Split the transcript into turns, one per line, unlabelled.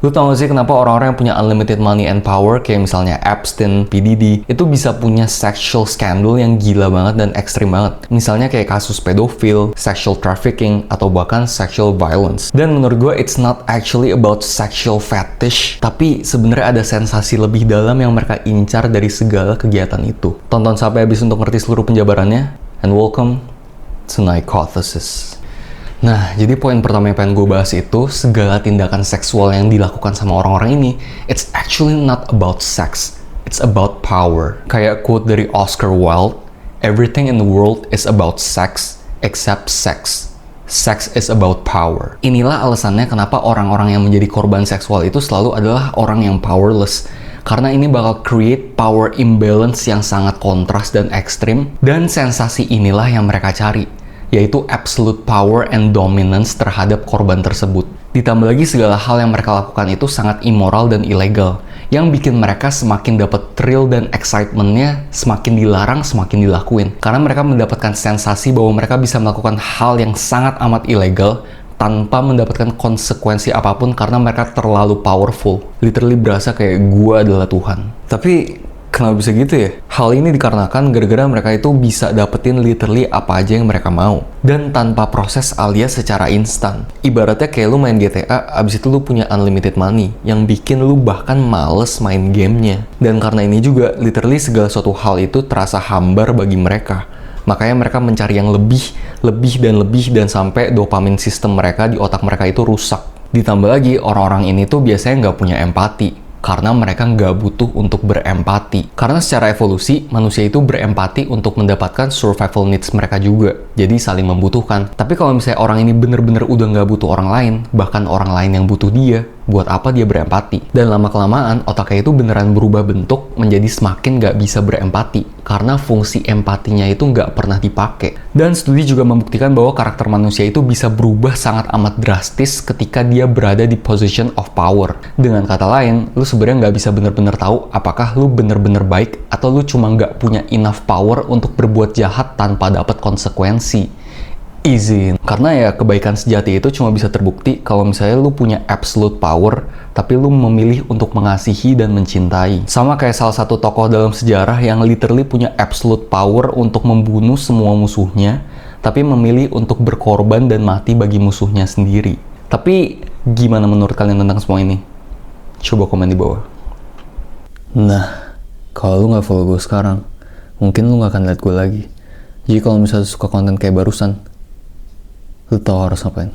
Lu tau gak sih kenapa orang-orang yang punya unlimited money and power, kayak misalnya Epstein, P. Diddy, itu bisa punya sexual scandal yang gila banget dan ekstrim banget. Misalnya kayak kasus pedofil, sexual trafficking, atau bahkan sexual violence. Dan menurut gue, it's not actually about sexual fetish, tapi sebenarnya ada sensasi lebih dalam yang mereka incar dari segala kegiatan itu. Tonton sampai habis untuk ngerti seluruh penjabarannya, and welcome to Nycothesis. Nah, jadi poin pertama yang pengen gue bahas itu, segala tindakan seksual yang dilakukan sama orang-orang ini, it's actually not about sex, it's about power. Kayak quote dari Oscar Wilde, everything in the world is about sex, except sex. Sex is about power. Inilah alasannya kenapa orang-orang yang menjadi korban seksual itu selalu adalah orang yang powerless. Karena ini bakal create power imbalance yang sangat kontras dan ekstrim, dan sensasi inilah yang mereka cari, yaitu absolute power and dominance terhadap korban tersebut. Ditambah lagi segala hal yang mereka lakukan itu sangat immoral dan ilegal, yang bikin mereka semakin dapat thrill dan excitementnya semakin dilarang semakin dilakuin. Karena mereka mendapatkan sensasi bahwa mereka bisa melakukan hal yang sangat amat ilegal tanpa mendapatkan konsekuensi apapun karena mereka terlalu powerful. Literally berasa kayak gua adalah Tuhan. Tapi kenapa bisa gitu ya? Hal ini dikarenakan gara-gara mereka itu bisa dapetin literally apa aja yang mereka mau. Dan tanpa proses alias secara instan. Ibaratnya kayak lu main GTA, abis itu lu punya unlimited money, yang bikin lu bahkan males main gamenya. Dan karena ini juga, literally segala suatu hal itu terasa hambar bagi mereka. Makanya mereka mencari yang lebih, dan sampai dopamin sistem mereka di otak mereka itu rusak. Ditambah lagi, orang-orang ini tuh biasanya nggak punya empati. Karena mereka nggak butuh untuk berempati. Karena secara evolusi, manusia itu berempati untuk mendapatkan survival needs mereka juga. Jadi saling membutuhkan. Tapi kalau misalnya orang ini bener-bener udah nggak butuh orang lain, bahkan orang lain yang butuh dia, buat apa dia berempati? Dan lama-kelamaan, otaknya itu beneran berubah bentuk menjadi semakin nggak bisa berempati. Karena fungsi empatinya itu nggak pernah dipakai. Dan studi juga membuktikan bahwa karakter manusia itu bisa berubah sangat amat drastis ketika dia berada di position of power. Dengan kata lain, lu sebenarnya nggak bisa bener-bener tahu apakah lu bener-bener baik atau lu cuma nggak punya enough power untuk berbuat jahat tanpa dapat konsekuensi. Izin. Karena ya kebaikan sejati itu cuma bisa terbukti kalau misalnya lu punya absolute power, tapi lu memilih untuk mengasihi dan mencintai. Sama kayak salah satu tokoh dalam sejarah yang literally punya absolute power untuk membunuh semua musuhnya, tapi memilih untuk berkorban dan mati bagi musuhnya sendiri. Tapi gimana menurut kalian tentang semua ini? Coba komen di bawah. Nah, kalau lu nggak follow gue sekarang, mungkin lu nggak akan lihat gue lagi. Jadi kalau misalnya suka konten kayak barusan, lu tahu harus ngapain.